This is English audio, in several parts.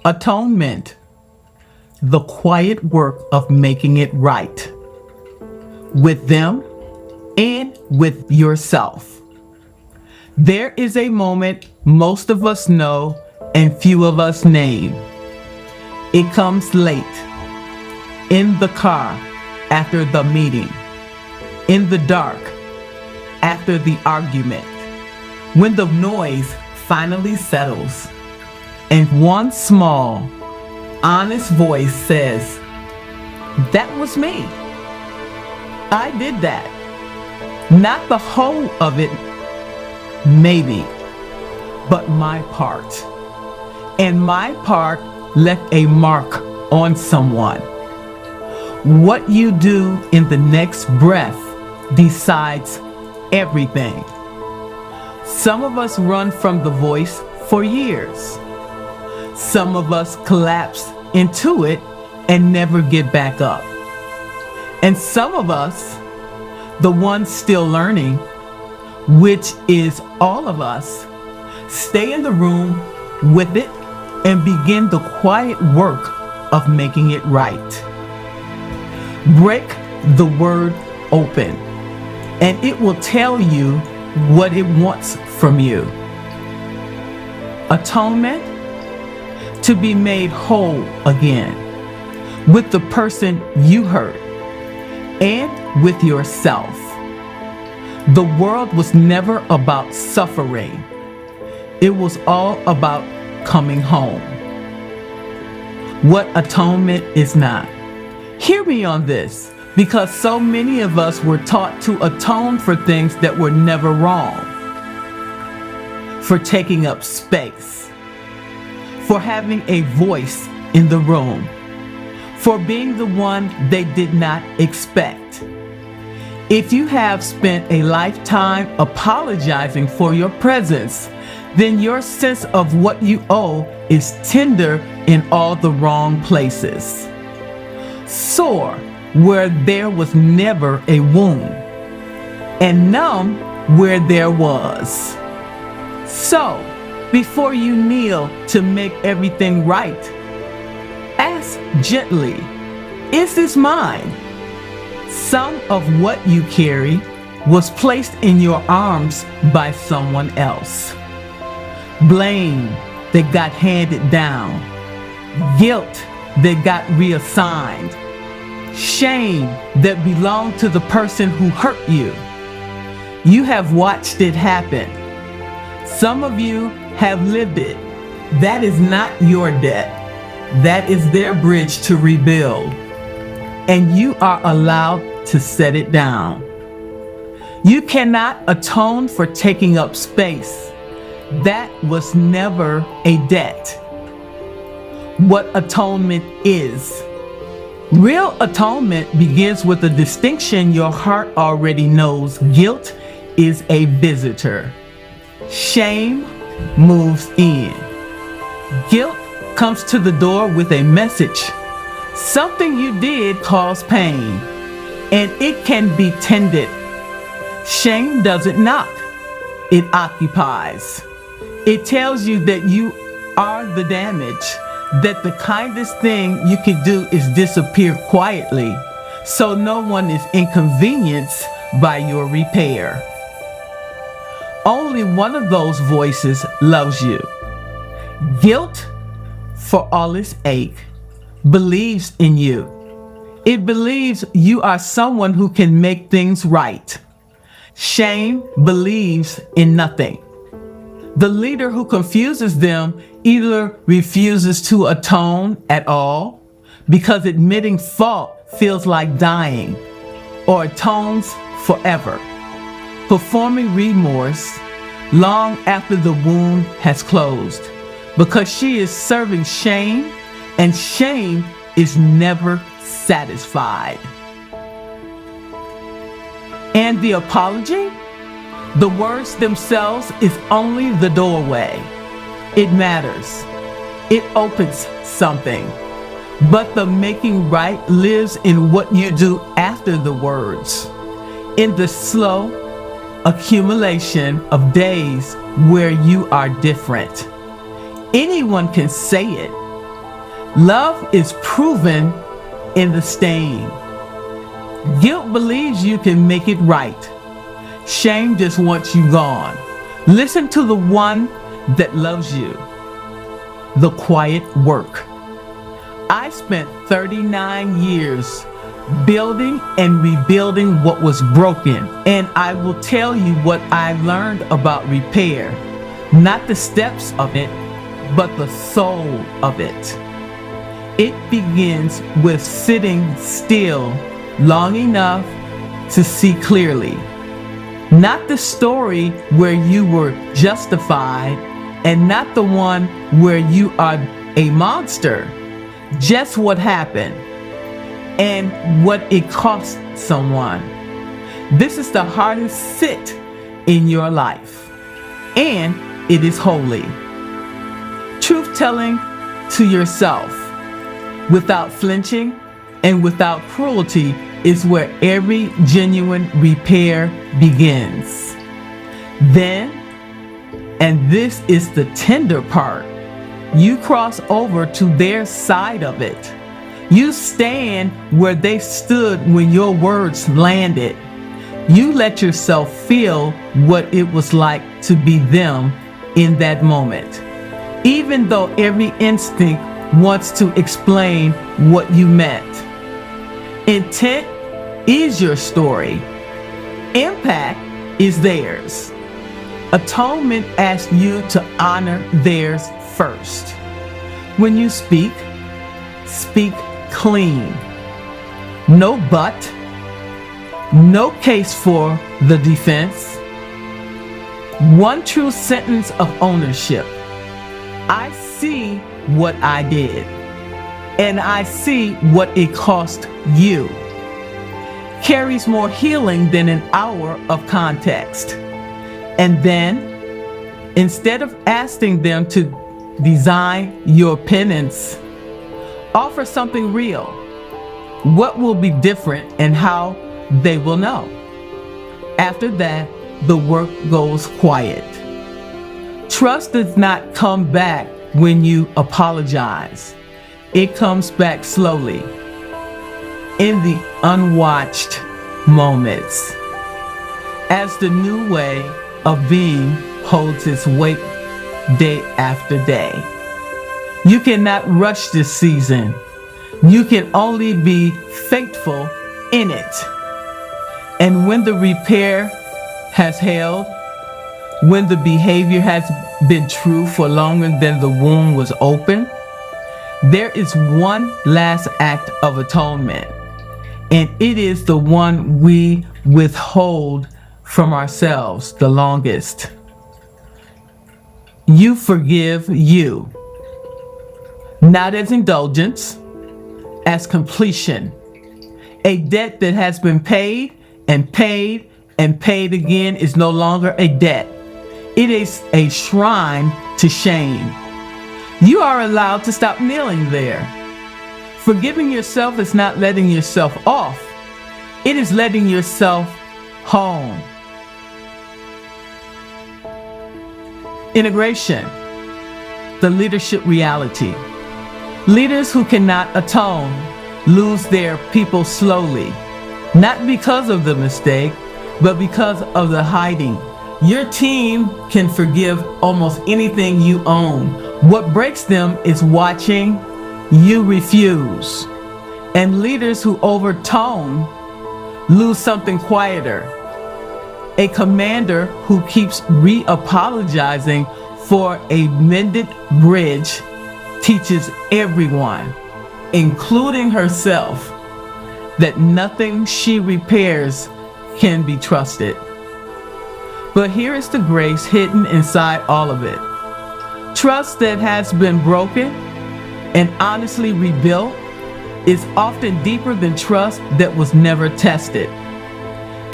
Atonement, the quiet work of making it right with them and with yourself. There is a moment most of us know and few of us name. It comes late, in the car after the meeting, in the dark after the argument, when the noise finally settles and one small, honest voice says, "That was me. I did that." Not the whole of it, maybe, but my part. And my part left a mark on someone. What you do in the next breath decides everything. Some of us run from the voice for years. Some of us collapse into it and never get back up. And some of us, the ones still learning, which is all of us, stay in the room with it and begin the quiet work of making it right. Break the word open, and it will tell you what it wants from you. Atonement, to be made whole again with the person you hurt and with yourself. The world was never about suffering. It was all about coming home. What atonement is not. Hear me on this, because so many of us were taught to atone for things that were never wrong. For taking up space, for having a voice in the room, for being the one they did not expect. If you have spent a lifetime apologizing for your presence, then your sense of what you owe is tender in all the wrong places. Sore where there was never a wound, and numb where there was. So, before you kneel to make everything right, ask gently, is this mine? Some of what you carry was placed in your arms by someone else. Blame that got handed down, guilt that got reassigned, shame that belonged to the person who hurt you. You have watched it happen. Some of you have lived it. That is not your debt. That is their bridge to rebuild. And you are allowed to set it down. You cannot atone for taking up space. That was never a debt. What atonement is. Real atonement begins with a distinction your heart already knows. Guilt is a visitor. Shame moves in. Guilt comes to the door with a message. Something you did caused pain, and it can be tended. Shame doesn't knock, it occupies. It tells you that you are the damage, that the kindest thing you can do is disappear quietly, so no one is inconvenienced by your repair. Only one of those voices loves you. Guilt, for all its ache, believes in you. It believes you are someone who can make things right. Shame believes in nothing. The leader who confuses them either refuses to atone at all because admitting fault feels like dying, or atones forever, performing remorse long after the wound has closed, because she is serving shame, and shame is never satisfied. And the apology? The words themselves is only the doorway. It matters. It opens something. But the making right lives in what you do after the words, in the slow accumulation of days where you are different. Anyone can say it, Love is proven in the staying. Guilt believes you can make it right. Shame just wants you gone. Listen to the one that loves you. The quiet work. I spent 39 years building and rebuilding what was broken, and I will tell you what I learned about repair. Not the steps of it, but the soul of it. It begins with sitting still long enough to see clearly. Not the story where you were justified, and not the one where you are a monster. Just what happened and what it cost someone. This is the hardest sit in your life, and it is holy. Truth-telling to yourself without flinching and without cruelty is where every genuine repair begins. Then, and this is the tender part, you cross over to their side of it. You stand where they stood when your words landed. You let yourself feel what it was like to be them in that moment, even though every instinct wants to explain what you meant. Intent is your story. Impact is theirs. Atonement asks you to honor theirs first. When you speak, speak clean. No but, no case for the defense. One true sentence of ownership. I see what I did, and I see what it cost you. Carries more healing than an hour of context. And then, instead of asking them to design your penance, offer something real. What will be different and how they will know. After that, the work goes quiet. Trust does not come back when you apologize. It comes back slowly, in the unwatched moments, as the new way of being holds its weight day after day. You cannot rush this season. You can only be faithful in it. And when the repair has held, when the behavior has been true for longer than the wound was open, there is one last act of atonement, and it is the one we withhold from ourselves the longest. You forgive you, not as indulgence, as completion. A debt that has been paid and paid and paid again is no longer a debt. It is a shrine to shame. You are allowed to stop kneeling there. Forgiving yourself is not letting yourself off. It is letting yourself home. Integration, the leadership reality. Leaders who cannot atone lose their people slowly, not because of the mistake, but because of the hiding. Your team can forgive almost anything you own. What breaks them is watching you refuse. And leaders who overtone lose something quieter. A commander who keeps re-apologizing for a mended bridge teaches everyone, including herself, that nothing she repairs can be trusted. But here is the grace hidden inside all of it. Trust that has been broken and honestly rebuilt is often deeper than trust that was never tested.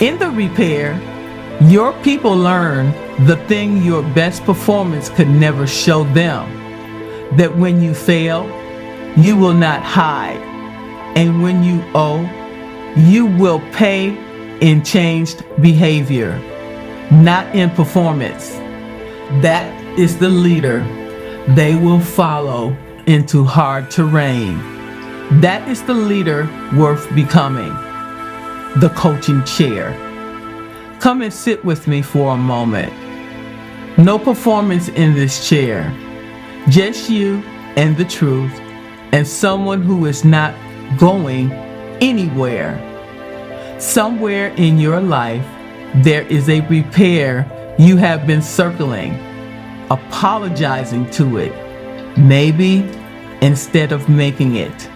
In the repair, your people learn the thing your best performance could never show them, that when you fail, you will not hide, and when you owe, you will pay in changed behavior, not in performance. That is the leader they will follow into hard terrain. That is the leader worth becoming. The coaching chair. Come and sit with me for a moment. No performance in this chair. Just you and the truth, and someone who is not going anywhere. Somewhere in your life, there is a repair you have been circling, apologizing to it, maybe instead of making it.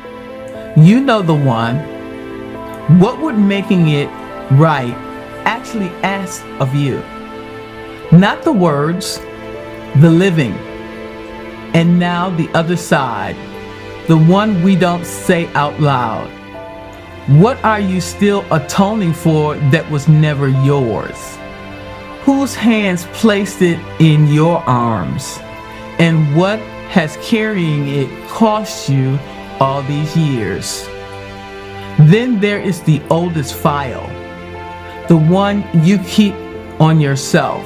You know the one. What would making it right actually ask of you? Not the words, the living. And now the other side, the one we don't say out loud. What are you still atoning for that was never yours? Whose hands placed it in your arms? And what has carrying it cost you all these years? Then there is the oldest file, the one you keep on yourself.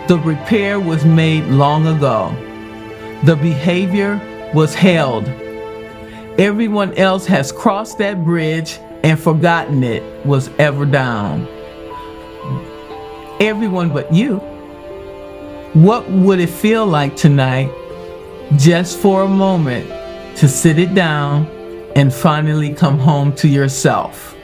The repair was made long ago. The behavior was held. Everyone else has crossed that bridge and forgotten it was ever down. Everyone but you. What would it feel like tonight, just for a moment, to sit it down and finally come home to yourself?